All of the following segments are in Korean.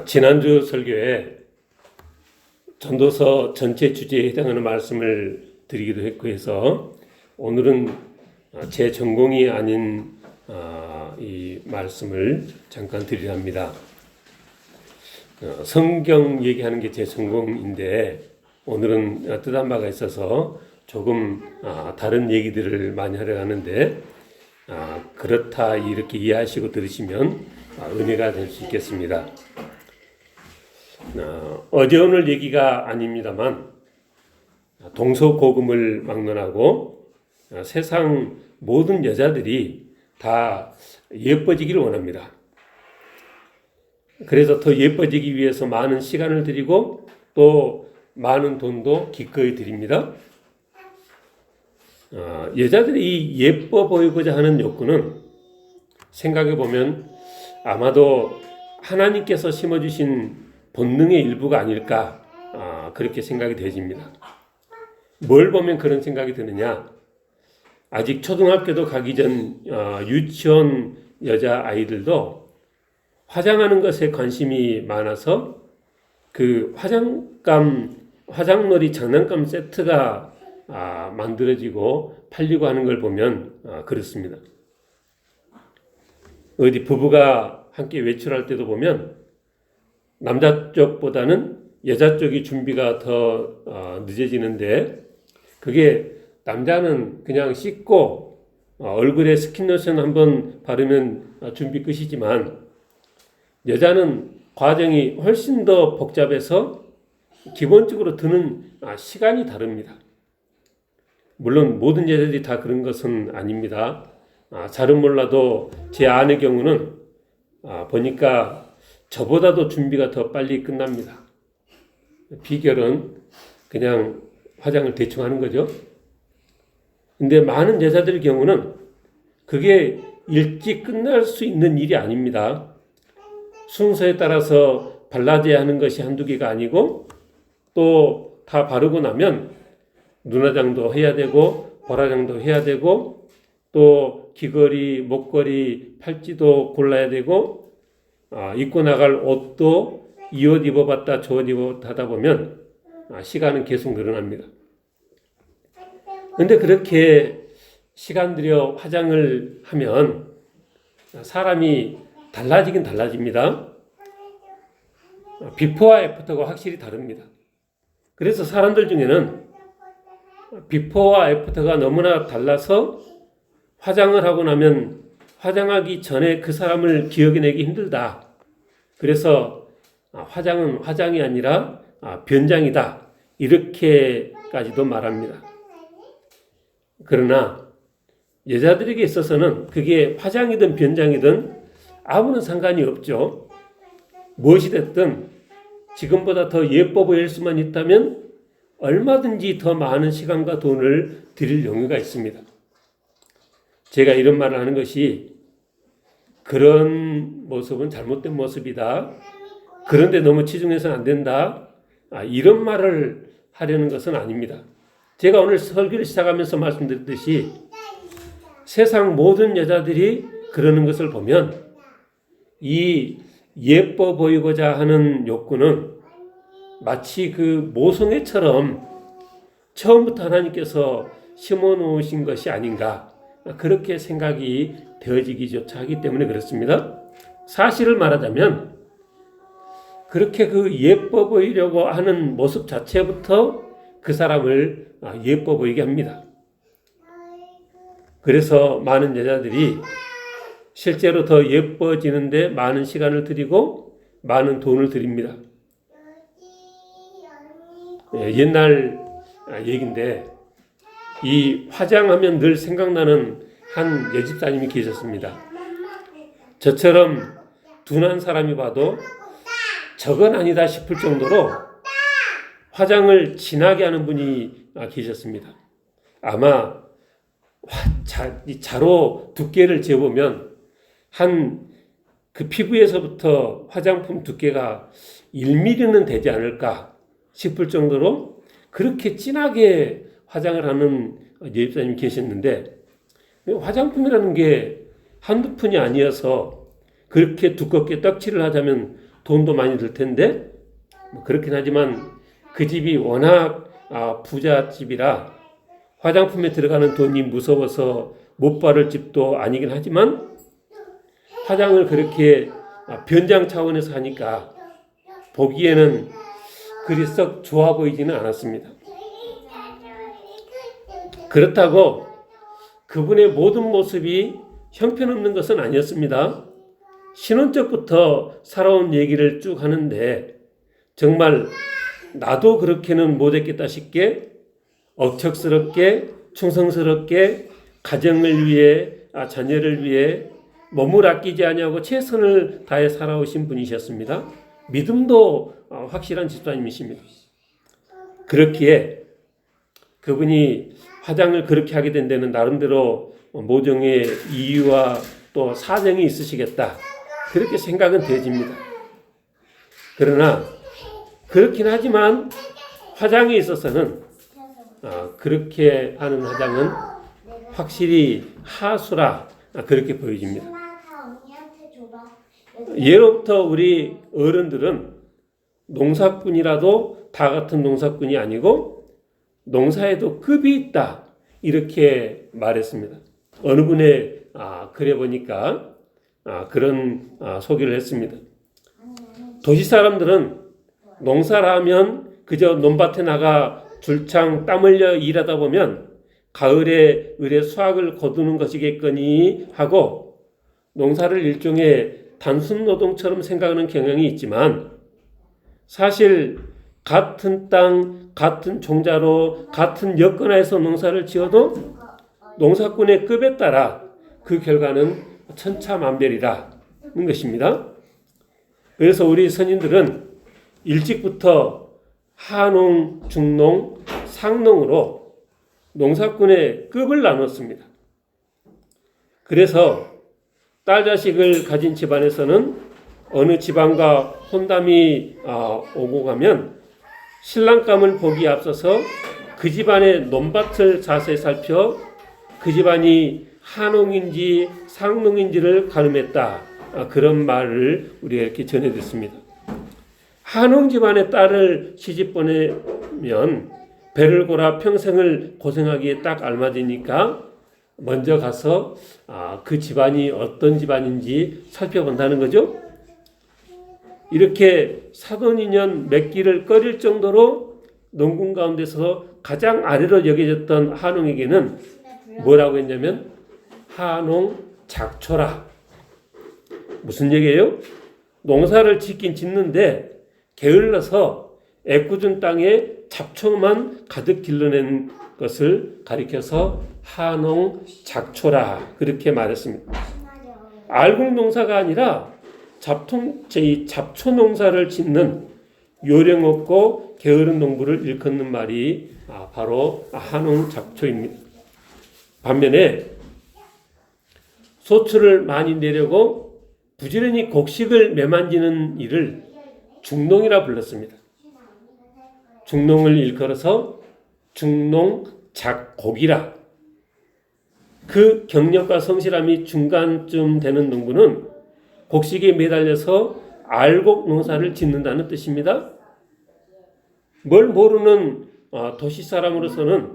지난주 설교에 전도서 전체 주제에 해당하는 말씀을 드리기도 했고 해서 오늘은 제 전공이 아닌 이 말씀을 잠깐 드리려 합니다. 성경 얘기하는 게 제 전공인데 오늘은 뜻한 바가 있어서 조금 다른 얘기들을 많이 하려 하는데 그렇다 이렇게 이해하시고 들으시면 은혜가 될 수 있겠습니다. 어제 오늘 얘기가 아닙니다만 동서고금을 막론하고 세상 모든 여자들이 다 예뻐지기를 원합니다. 그래서 더 예뻐지기 위해서 많은 시간을 들이고 또 많은 돈도 기꺼이 드립니다. 여자들이 예뻐 보이고자 하는 욕구는 생각해 보면 아마도 하나님께서 심어주신 본능의 일부가 아닐까 그렇게 생각이 되집니다. 뭘 보면 그런 생각이 드느냐? 아직 초등학교도 가기 전 유치원 여자 아이들도 화장하는 것에 관심이 많아서 그 화장놀이 장난감 세트가 만들어지고 팔리고 하는 걸 보면 그렇습니다. 어디 부부가 함께 외출할 때도 보면 남자 쪽보다는 여자 쪽이 준비가 더 늦어지는데 그게 남자는 그냥 씻고 얼굴에 스킨로션 한번 바르면 준비 끝이지만 여자는 과정이 훨씬 더 복잡해서 기본적으로 드는 시간이 다릅니다. 물론 모든 여자들이 다 그런 것은 아닙니다. 잘은 몰라도 제 아내 경우는 보니까 저보다도 준비가 더 빨리 끝납니다. 비결은 그냥 화장을 대충 하는 거죠. 근데 많은 여자들 경우는 그게 일찍 끝날 수 있는 일이 아닙니다. 순서에 따라서 발라줘야 하는 것이 한두 개가 아니고 또 다 바르고 나면 눈화장도 해야 되고 보라장도 해야 되고 또 귀걸이, 목걸이, 팔찌도 골라야 되고 입고 나갈 옷도 이 옷 입어봤다 저 옷 입어봤다 하다 보면 시간은 계속 늘어납니다. 그런데 그렇게 시간 들여 화장을 하면 사람이 달라지긴 달라집니다. 비포와 애프터가 확실히 다릅니다. 그래서 사람들 중에는 비포와 애프터가 너무나 달라서 화장을 하고 나면 화장하기 전에 그 사람을 기억해내기 힘들다. 그래서 화장은 화장이 아니라 변장이다. 이렇게까지도 말합니다. 그러나 여자들에게 있어서는 그게 화장이든 변장이든 아무런 상관이 없죠. 무엇이 됐든 지금보다 더 예뻐 보일 수만 있다면 얼마든지 더 많은 시간과 돈을 들일 용의가 있습니다. 제가 이런 말을 하는 것이 그런 모습은 잘못된 모습이다. 그런데 너무 치중해서는 안 된다. 이런 말을 하려는 것은 아닙니다. 제가 오늘 설교를 시작하면서 말씀드렸듯이 세상 모든 여자들이 그러는 것을 보면 이 예뻐 보이고자 하는 욕구는 마치 그 모성애처럼 처음부터 하나님께서 심어 놓으신 것이 아닌가 그렇게 생각이 되어지기조차 하기 때문에 그렇습니다. 사실을 말하자면 그렇게 그 예뻐 보이려고 하는 모습 자체부터 그 사람을 예뻐 보이게 합니다. 그래서 많은 여자들이 실제로 더 예뻐지는데 많은 시간을 들이고 많은 돈을 들입니다. 옛날 얘기인데 이 화장하면 늘 생각나는 한 여집사님이 계셨습니다. 저처럼 둔한 사람이 봐도 저건 아니다 싶을 정도로 화장을 진하게 하는 분이 계셨습니다. 아마 자로 두께를 재보면 한 그 피부에서부터 화장품 두께가 1mm는 되지 않을까 싶을 정도로 그렇게 진하게 화장을 하는 예집사님이 계셨는데 화장품이라는 게 한두 푼이 아니어서 그렇게 두껍게 떡칠을 하자면 돈도 많이 들 텐데 그렇긴 하지만 그 집이 워낙 부잣집이라 화장품에 들어가는 돈이 무서워서 못 바를 집도 아니긴 하지만 화장을 그렇게 변장 차원에서 하니까 보기에는 그리 썩 좋아 보이지는 않았습니다. 그렇다고 그분의 모든 모습이 형편없는 것은 아니었습니다. 신혼적부터 살아온 얘기를 쭉 하는데 정말 나도 그렇게는 못했겠다 싶게 억척스럽게 충성스럽게 가정을 위해 자녀를 위해 몸을 아끼지 아니하고 최선을 다해 살아오신 분이셨습니다. 믿음도 확실한 집사님이십니다. 그렇기에 그분이 화장을 그렇게 하게 된 데는 나름대로 모종의 이유와 또 사정이 있으시겠다. 그렇게 생각은 되집니다. 그러나 그렇긴 하지만 화장에 있어서는 그렇게 하는 화장은 확실히 하수라 그렇게 보여집니다. 예로부터 우리 어른들은 농사꾼이라도 다 같은 농사꾼이 아니고 농사에도 급이 있다 이렇게 말했습니다. 어느 분의 글에 보니까 그런 소개를 했습니다. 도시 사람들은 농사를 하면 그저 논밭에 나가 줄창 땀 흘려 일하다 보면 가을에 을의 수확을 거두는 것이겠거니 하고 농사를 일종의 단순 노동처럼 생각하는 경향이 있지만 사실 같은 땅, 같은 종자로 같은 여건하에서 농사를 지어도 농사꾼의 급에 따라 그 결과는 천차만별이라는 것입니다. 그래서 우리 선인들은 일찍부터 하농, 중농, 상농으로 농사꾼의 급을 나눴습니다. 그래서 딸 자식을 가진 집안에서는 어느 집안과 혼담이 오고 가면 신랑감을 보기에 앞서서 그 집안의 논밭을 자세히 살펴 그 집안이 하농인지 상농인지를 가늠했다. 그런 말을 우리가 이렇게 전해 듣습니다. 하농 집안의 딸을 시집 보내면 배를 골아 평생을 고생하기에 딱 알맞으니까 먼저 가서 그 집안이 어떤 집안인지 살펴본다는 거죠. 이렇게 사돈인연 맺기를 꺼릴 정도로 농군 가운데서 가장 아래로 여겨졌던 하농에게는 뭐라고 했냐면 하농 작초라. 무슨 얘기예요? 농사를 짓긴 짓는데 게을러서 애꿎은 땅에 잡초만 가득 길러낸 것을 가리켜서 하농 작초라 그렇게 말했습니다. 알곡 농사가 아니라 잡초 농사를 짓는 요령 없고 게으른 농부를 일컫는 말이 바로 하농 작초입니다. 반면에 소출을 많이 내려고 부지런히 곡식을 매만지는 일을 중농이라 불렀습니다. 중농을 일컬어서 중농작곡이라. 그 경력과 성실함이 중간쯤 되는 농부는 곡식에 매달려서 알곡 농사를 짓는다는 뜻입니다. 뭘 모르는 도시 사람으로서는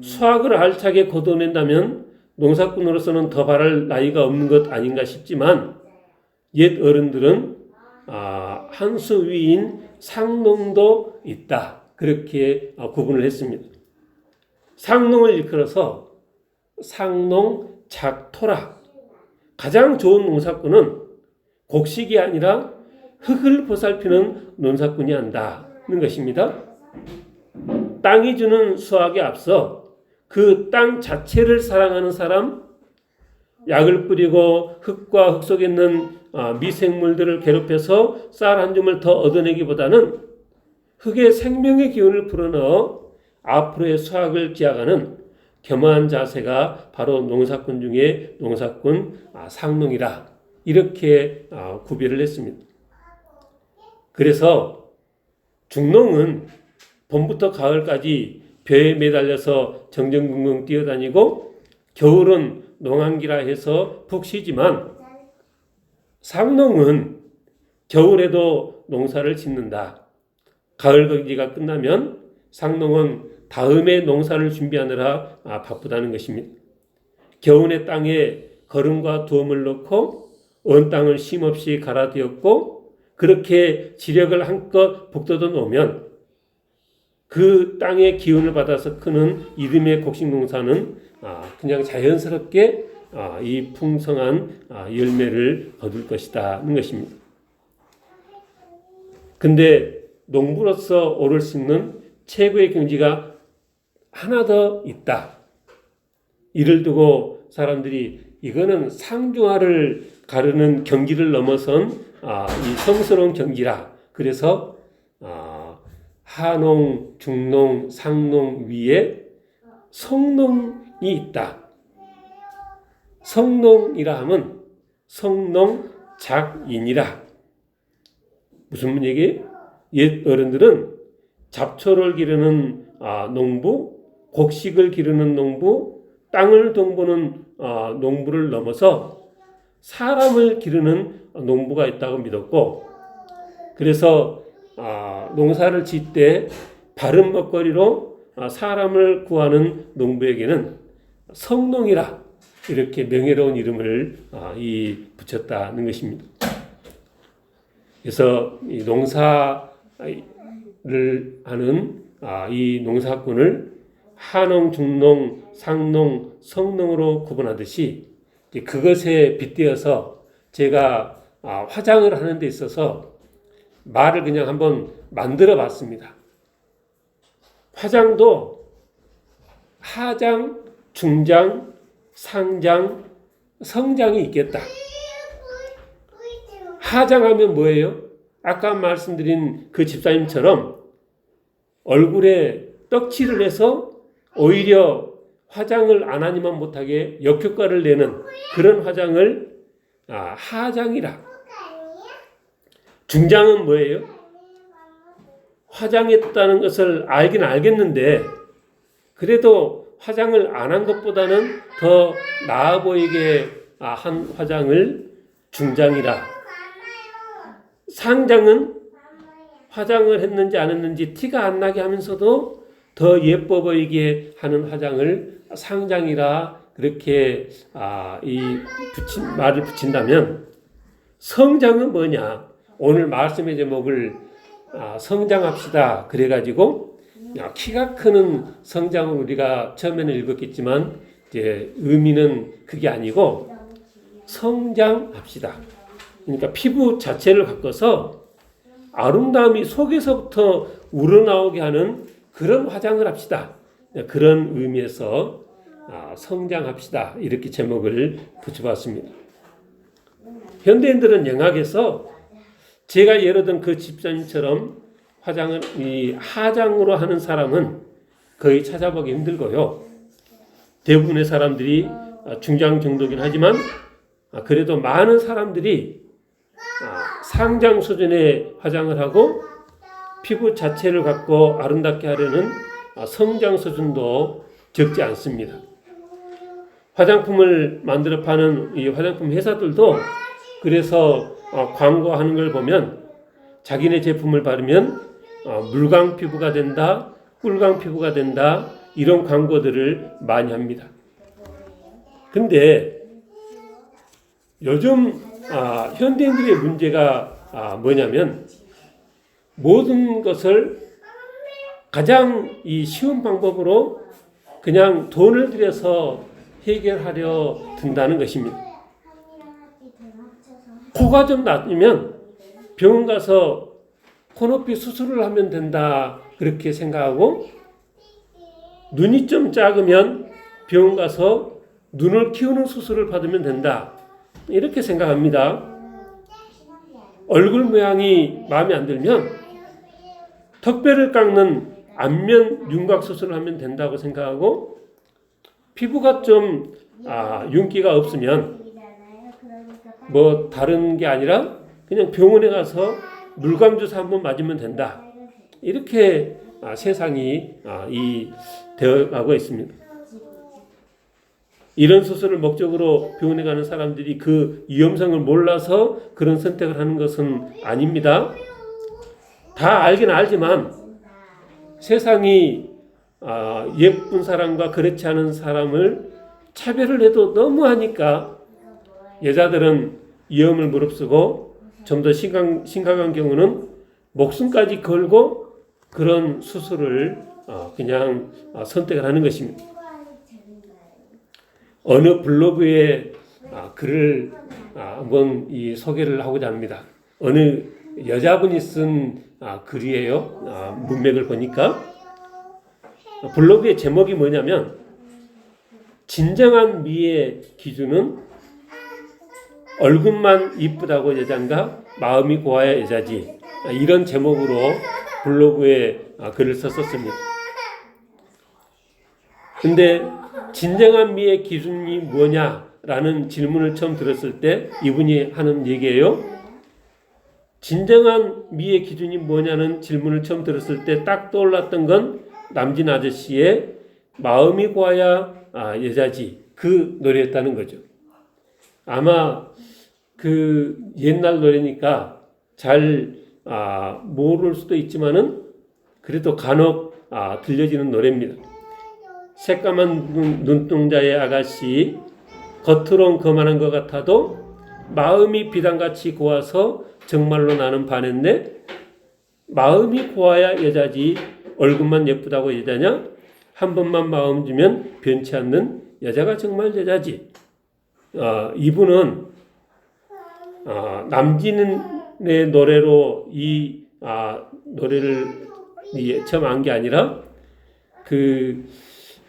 수확을 알차게 거둬낸다면 농사꾼으로서는 더 바랄 나이가 없는 것 아닌가 싶지만 옛 어른들은 한 수 위인 상농도 있다. 그렇게 구분을 했습니다. 상농을 일컬어서 상농작토라. 가장 좋은 농사꾼은 곡식이 아니라 흙을 보살피는 농사꾼이 한다는 것입니다. 땅이 주는 수확에 앞서 그 땅 자체를 사랑하는 사람, 약을 뿌리고 흙과 흙 속에 있는 미생물들을 괴롭혀서 쌀 한 줌을 더 얻어내기보다는 흙에 생명의 기운을 불어넣어 앞으로의 수확을 기약하는 겸허한 자세가 바로 농사꾼 중에 농사꾼 상농이라 이렇게 구별을 했습니다. 그래서 중농은 봄부터 가을까지 벼에 매달려서 정정긍긍 뛰어다니고 겨울은 농한기라 해서 푹 쉬지만 상농은 겨울에도 농사를 짓는다. 가을 거기가 끝나면 상농은 다음에 농사를 준비하느라 바쁘다는 것입니다. 겨우내 땅에 거름과 두엄을 넣고 언 땅을 쉼없이 갈아되었고 그렇게 지력을 한껏 북돋아 놓으면 그 땅의 기운을 받아서 크는 이듬해 곡식 농사는 그냥 자연스럽게 이 풍성한 열매를 거둘 것이다는 것입니다. 근데 농부로서 오를 수 있는 최고의 경지가 하나 더 있다. 이를 두고 사람들이 이거는 상중하를 가르는 경지를 넘어선 이 성스러운 경지라. 그래서 하농, 중농, 상농 위에 성농이 있다. 성농이라 하면 성농작인이라. 무슨 얘기예요? 옛 어른들은 잡초를 기르는 농부, 곡식을 기르는 농부, 땅을 동보는 농부를 넘어서 사람을 기르는 농부가 있다고 믿었고, 그래서 농사를 짓 때 바른 먹거리로 사람을 구하는 농부에게는 성농이라 이렇게 명예로운 이름을 붙였다는 것입니다. 그래서 이 농사를 하는 이 농사꾼을 하농, 중농, 상농, 성농으로 구분하듯이 그것에 빗대어서 제가 화장을 하는 데 있어서 말을 그냥 한번 만들어 봤습니다. 화장도 하장, 중장, 상장, 성장이 있겠다. 하장하면 뭐예요? 아까 말씀드린 그 집사님처럼 얼굴에 떡칠을 해서 오히려 화장을 안 하니만 못하게 역효과를 내는 그런 화장을 하장이라. 중장은 뭐예요? 화장했다는 것을 알긴 알겠는데 그래도 화장을 안 한 것보다는 더 나아 보이게 한 화장을 중장이라. 상장은 화장을 했는지 안 했는지 티가 안 나게 하면서도 더 예뻐 보이게 하는 화장을 상장이라 그렇게 말을 붙인다면 성장은 뭐냐? 오늘 말씀의 제목을 성장합시다. 그래가지고 키가 크는 성장을 우리가 처음에는 읽었겠지만 이제 의미는 그게 아니고 성장합시다. 그러니까 피부 자체를 바꿔서 아름다움이 속에서부터 우러나오게 하는 그런 화장을 합시다. 그런 의미에서 성장합시다. 이렇게 제목을 붙여봤습니다. 현대인들은 영학에서 제가 예로 든 그 집사님처럼 화장을 하장으로 하는 사람은 거의 찾아보기 힘들고요. 대부분의 사람들이 중장 정도긴 하지만 그래도 많은 사람들이 상장 수준의 화장을 하고 피부 자체를 갖고 아름답게 하려는 성장 수준도 적지 않습니다. 화장품을 만들어 파는 이 화장품 회사들도 그래서 광고하는 걸 보면 자기네 제품을 바르면 물광 피부가 된다, 꿀광 피부가 된다 이런 광고들을 많이 합니다. 근데 요즘 현대인들의 문제가 뭐냐면 모든 것을 가장 쉬운 방법으로 그냥 돈을 들여서 해결하려 든다는 것입니다. 코가 좀 나으면 병원 가서 코높이 수술을 하면 된다 그렇게 생각하고 눈이 좀 작으면 병원 가서 눈을 키우는 수술을 받으면 된다 이렇게 생각합니다. 얼굴 모양이 마음에 안 들면 턱뼈를 깎는 안면 윤곽 수술을 하면 된다고 생각하고 피부가 좀 윤기가 없으면 뭐 다른 게 아니라 그냥 병원에 가서 물광 주사 한번 맞으면 된다. 이렇게 세상이 되어가고 있습니다. 이런 수술을 목적으로 병원에 가는 사람들이 그 위험성을 몰라서 그런 선택을 하는 것은 아닙니다. 다 알긴 알지만 세상이 예쁜 사람과 그렇지 않은 사람을 차별을 해도 너무하니까 여자들은 위험을 무릅쓰고 좀 더 심각한 경우는 목숨까지 걸고 그런 수술을 그냥 선택을 하는 것입니다. 어느 블로그에 글을 한번 소개를 하고자 합니다. 어느 여자분이 쓴 글이에요. 문맥을 보니까 블로그의 제목이 뭐냐면 진정한 미의 기준은 얼굴만 이쁘다고 여잔가 마음이 고와야 여자지, 이런 제목으로 블로그에 글을 썼었습니다. 근데 진정한 미의 기준이 뭐냐라는 질문을 처음 들었을 때 이분이 하는 얘기예요. 진정한 미의 기준이 뭐냐는 질문을 처음 들었을 때 딱 떠올랐던 건 남진 아저씨의 마음이 고와야 여자지, 그 노래였다는 거죠. 아마 그 옛날 노래니까 잘 모를 수도 있지만은 그래도 간혹 들려지는 노래입니다. 새까만 눈동자의 아가씨, 겉으론 거만한 것 같아도 마음이 비단같이 고와서 정말로 나는 반했네. 마음이 고와야 여자지 얼굴만 예쁘다고 여자냐? 한 번만 마음 주면 변치 않는 여자가 정말 여자지. 이분은 남진의 노래로 이 노래를 처음 안 게 아니라 그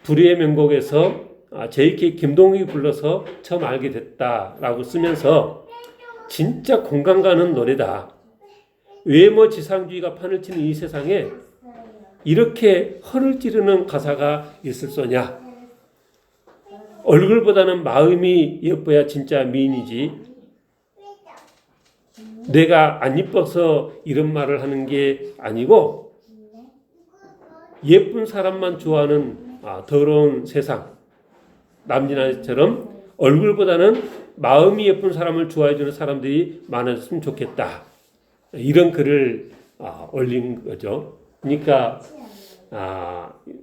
불의의 명곡에서 JK 김동욱이 불러서 처음 알게 됐다라고 쓰면서 진짜 공감 가는 노래다. 외모 지상주의가 판을 치는 이 세상에 이렇게 허를 찌르는 가사가 있을 소냐. 얼굴보다는 마음이 예뻐야 진짜 미인이지. 내가 안 예뻐서 이런 말을 하는 게 아니고 예쁜 사람만 좋아하는 더러운 세상, 남진아처럼 얼굴보다는 마음이 예쁜 사람을 좋아해주는 사람들이 많았으면 좋겠다. 이런 글을 올린 거죠. 그러니까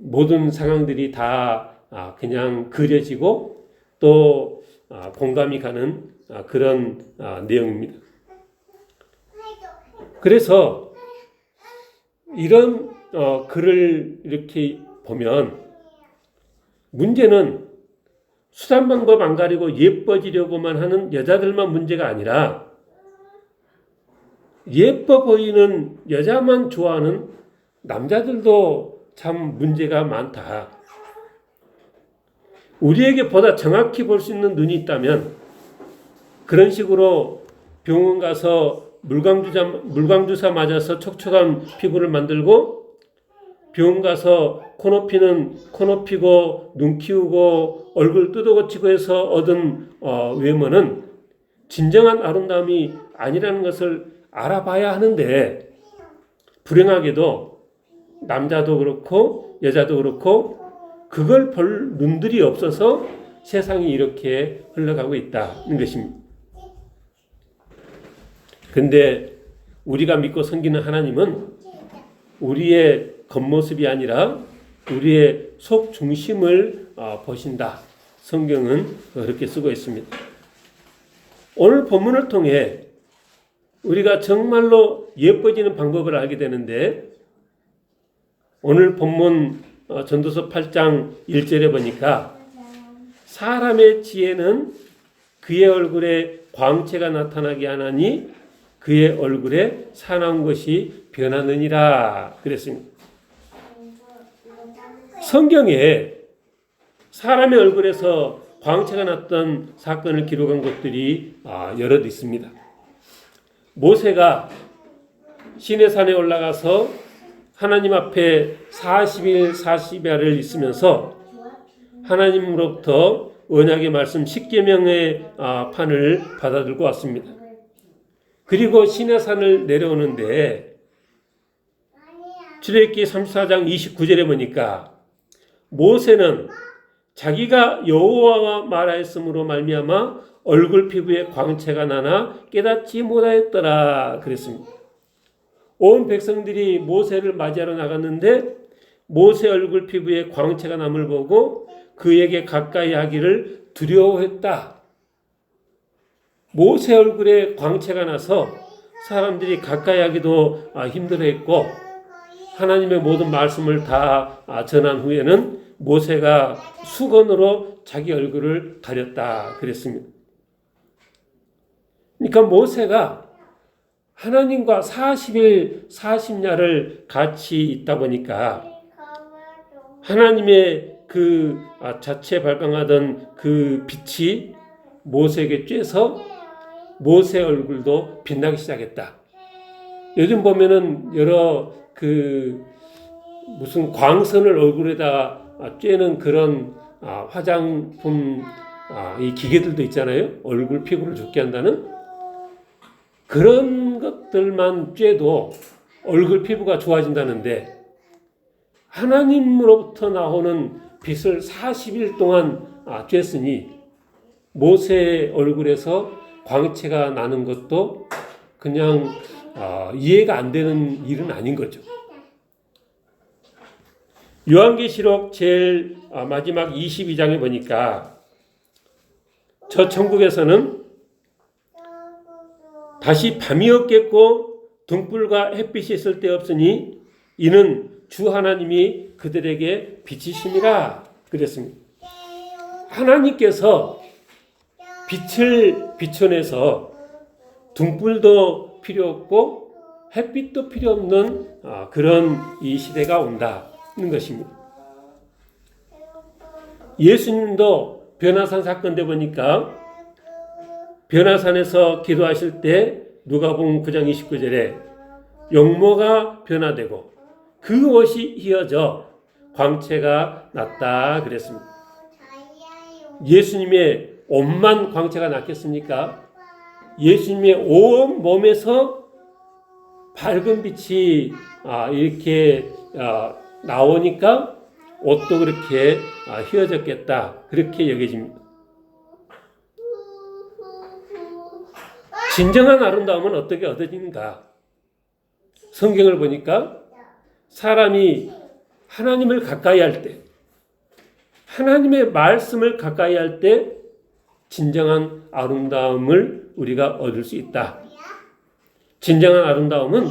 모든 상황들이 다 그냥 그려지고 또 공감이 가는 그런 내용입니다. 그래서 이런 글을 이렇게 보면 문제는 수단 방법 안 가리고 예뻐지려고만 하는 여자들만 문제가 아니라 예뻐 보이는 여자만 좋아하는 남자들도 참 문제가 많다. 우리에게 보다 정확히 볼 수 있는 눈이 있다면 그런 식으로 병원 가서 물광주사 맞아서 촉촉한 피부를 만들고 병원 가서 코 높이는 코 높이고 눈 키우고 얼굴 뜯어고치고 해서 얻은 외모는 진정한 아름다움이 아니라는 것을 알아봐야 하는데 불행하게도 남자도 그렇고 여자도 그렇고 그걸 볼 눈들이 없어서 세상이 이렇게 흘러가고 있다는 것입니다. 근데 우리가 믿고 섬기는 하나님은 우리의 겉모습이 아니라 우리의 속 중심을 보신다. 성경은 그렇게 쓰고 있습니다. 오늘 본문을 통해 우리가 정말로 예뻐지는 방법을 알게 되는데 오늘 본문 전도서 8장 1절에 보니까 사람의 지혜는 그의 얼굴에 광채가 나타나게 하나니 그의 얼굴에 사나운 것이 변하느니라 그랬습니다. 성경에 사람의 얼굴에서 광채가 났던 사건을 기록한 것들이 여럿 있습니다. 모세가 시내산에 올라가서 하나님 앞에 40일 40야를 있으면서 하나님으로부터 언약의 말씀 10계명의 판을 받아들고 왔습니다. 그리고 시내산을 내려오는데 출애굽기 34장 29절에 보니까 모세는 자기가 여호와와 말하였으므로 말미암아 얼굴 피부에 광채가 나나 깨닫지 못하였더라 그랬습니다. 온 백성들이 모세를 맞이하러 나갔는데 모세 얼굴 피부에 광채가 남을 보고 그에게 가까이 하기를 두려워했다. 모세 얼굴에 광채가 나서 사람들이 가까이 하기도 힘들어했고 하나님의 모든 말씀을 다 전한 후에는 모세가 수건으로 자기 얼굴을 가렸다 그랬습니다. 그러니까 모세가 하나님과 40일 40야를 같이 있다 보니까 하나님의 그 자체 발광하던 그 빛이 모세에게 쬐서 모세 얼굴도 빛나기 시작했다. 요즘 보면은 여러 그 무슨 광선을 얼굴에다 쬐는 그런 화장품 이 기계들도 있잖아요. 얼굴 피부를 좋게 한다는 그런 것들만 쬐도 얼굴 피부가 좋아진다는데 하나님으로부터 나오는 빛을 40일 동안 쬐으니 모세의 얼굴에서 광채가 나는 것도 그냥 이해가 안 되는 일은 아닌 거죠. 요한계시록 제일 마지막 22장에 보니까 저 천국에서는 다시 밤이 없겠고 등불과 햇빛이 있을 데 없으니 이는 주 하나님이 그들에게 빛이심이라 그랬습니다. 하나님께서 빛을 비춰내서 등불도 필요 없고 햇빛도 필요 없는 그런 이 시대가 온다는 것입니다. 예수님도 변화산 사건 때 보니까 변화산에서 기도하실 때 누가복음 9장 29절에 용모가 변화되고 그 옷이 휘어져 광채가 났다 그랬습니다. 예수님의 옷만 광채가 났겠습니까? 예수님의 온 몸에서 밝은 빛이 이렇게 나오니까 옷도 그렇게 휘어졌겠다 그렇게 여겨집니다. 진정한 아름다움은 어떻게 얻어지는가? 성경을 보니까 사람이 하나님을 가까이 할 때, 하나님의 말씀을 가까이 할 때 진정한 아름다움을 우리가 얻을 수 있다. 진정한 아름다움은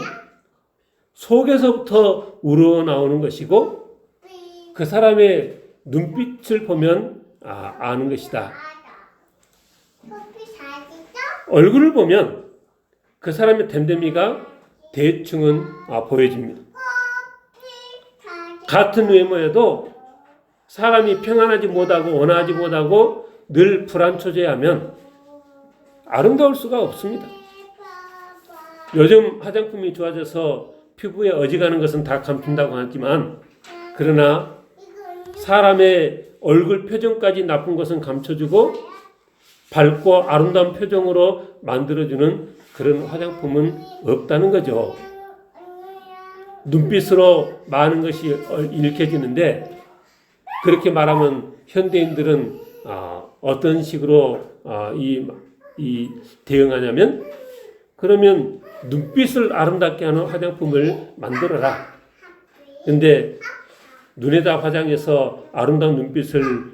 속에서부터 우러나오는 것이고 그 사람의 눈빛을 보면 아는 것이다. 얼굴을 보면 그 사람의 됨됨이가 대충은 보여집니다. 같은 외모에도 사람이 평안하지 못하고 원하지 못하고 늘 불안초제하면 아름다울 수가 없습니다. 요즘 화장품이 좋아져서 피부에 어지가는 것은 다 감춘다고 하지만 그러나 사람의 얼굴 표정까지 나쁜 것은 감춰주고 밝고 아름다운 표정으로 만들어주는 그런 화장품은 없다는 거죠. 눈빛으로 많은 것이 읽혀지는데 그렇게 말하면 현대인들은 어떤 식으로 이 대응하냐면 그러면 눈빛을 아름답게 하는 화장품을 만들어라. 근데 눈에다 화장해서 아름다운 눈빛을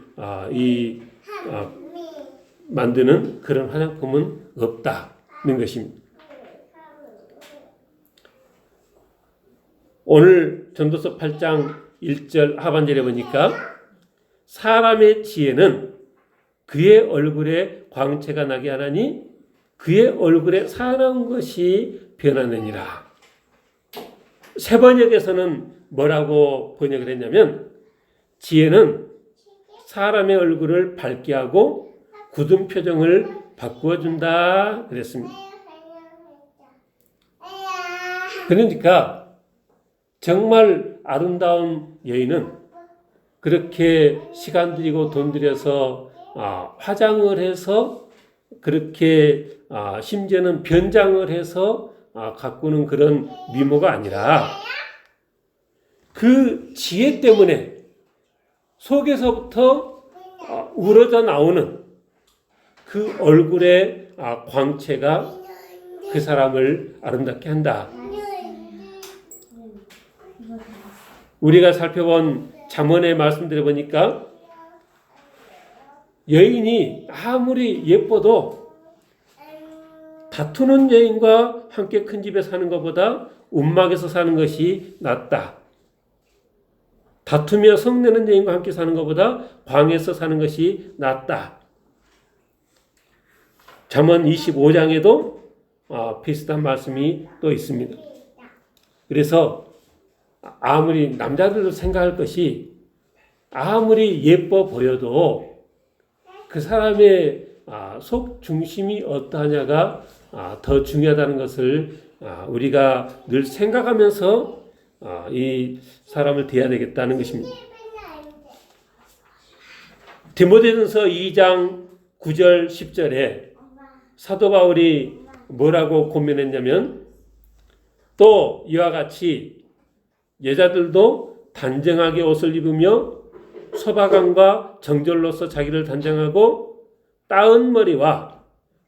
만드는 그런 화장품은 없다는 것입니다. 오늘 전도서 8장 1절 하반절에 보니까 사람의 지혜는 그의 얼굴에 광채가 나게 하나니 그의 얼굴에 사나운 것이 변하느니라. 새 번역에서는 뭐라고 번역을 했냐면 지혜는 사람의 얼굴을 밝게 하고 굳은 표정을 바꾸어 준다 그랬습니다. 그러니까 정말 아름다운 여인은 그렇게 시간 들이고 돈 들여서 화장을 해서 그렇게 심지어는 변장을 해서 가꾸는 그런 미모가 아니라 그 지혜 때문에 속에서부터 우러져 나오는 그 얼굴의 광채가 그 사람을 아름답게 한다. 우리가 살펴본 잠언의 말씀들을 보니까 여인이 아무리 예뻐도 다투는 여인과 함께 큰 집에 사는 것보다 움막에서 사는 것이 낫다. 다투며 성내는 여인과 함께 사는 것보다 방에서 사는 것이 낫다. 잠언 25장에도 비슷한 말씀이 또 있습니다. 그래서 아무리 남자들도 생각할 것이 아무리 예뻐 보여도 그 사람의 속 중심이 어떠하냐가 더 중요하다는 것을 우리가 늘 생각하면서 이 사람을 대해야 되겠다는 것입니다. 디모데전서 2장 9절 10절에 사도 바울이 뭐라고 고면했냐면 또 이와 같이 여자들도 단정하게 옷을 입으며 소박함과 정절로서 자기를 단정하고 따은 머리와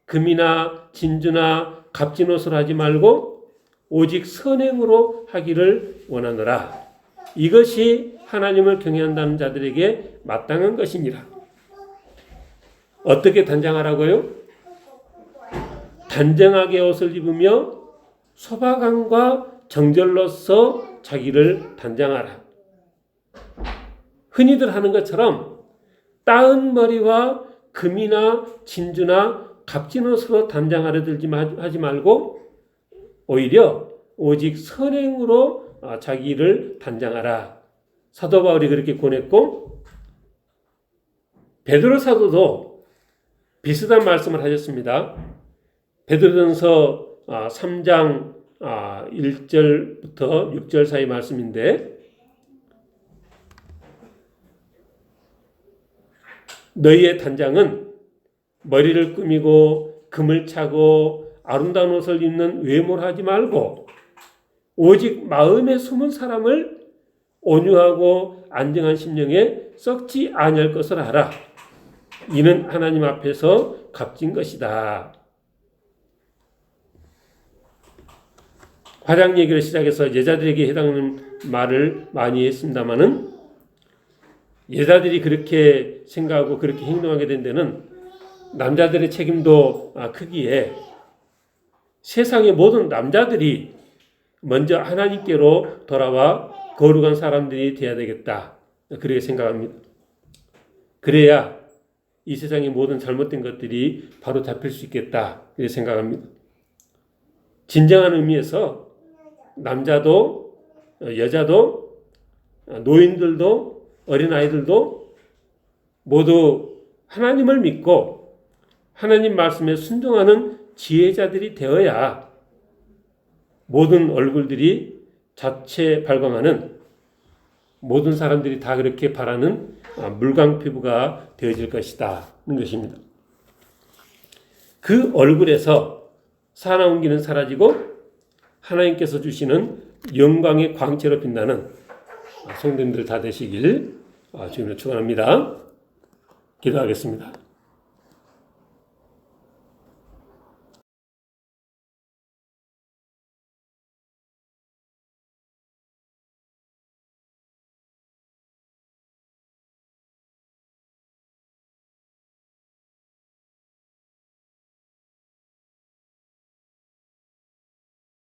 금이나 진주나 값진 옷을 하지 말고 오직 선행으로 하기를 원하노라. 이것이 하나님을 경외한다는 자들에게 마땅한 것입니다. 어떻게 단정하라고요? 단정하게 옷을 입으며 소박함과 정절로서 자기를 단정하라. 흔히들 하는 것처럼 따은 머리와 금이나 진주나 값진 옷으로 단장하려 들지 하지 말고 오히려 오직 선행으로 자기를 단장하라. 사도 바울이 그렇게 권했고 베드로 사도도 비슷한 말씀을 하셨습니다. 베드로전서 3장 1절부터 6절 사이 말씀인데 너희의 단장은 머리를 꾸미고 금을 차고 아름다운 옷을 입는 외모를 하지 말고 오직 마음에 숨은 사람을 온유하고 안정한 심령에 썩지 아니할 것을 알아. 이는 하나님 앞에서 값진 것이다. 화장 얘기를 시작해서 여자들에게 해당하는 말을 많이 했습니다마는 여자들이 그렇게 생각하고 그렇게 행동하게 된 데는 남자들의 책임도 크기에 세상의 모든 남자들이 먼저 하나님께로 돌아와 거룩한 사람들이 되어야 되겠다. 그렇게 생각합니다. 그래야 이 세상의 모든 잘못된 것들이 바로 잡힐 수 있겠다. 그렇게 생각합니다. 진정한 의미에서 남자도 여자도 노인들도 어린아이들도 모두 하나님을 믿고 하나님 말씀에 순종하는 지혜자들이 되어야 모든 얼굴들이 자체 발광하는 모든 사람들이 다 그렇게 바라는 물광 피부가 되어질 것이다 는 것입니다. 그 얼굴에서 사나운 기는 사라지고 하나님께서 주시는 영광의 광채로 빛나는 성도님들 다 되시길 주님으로 축원합니다. 기도하겠습니다.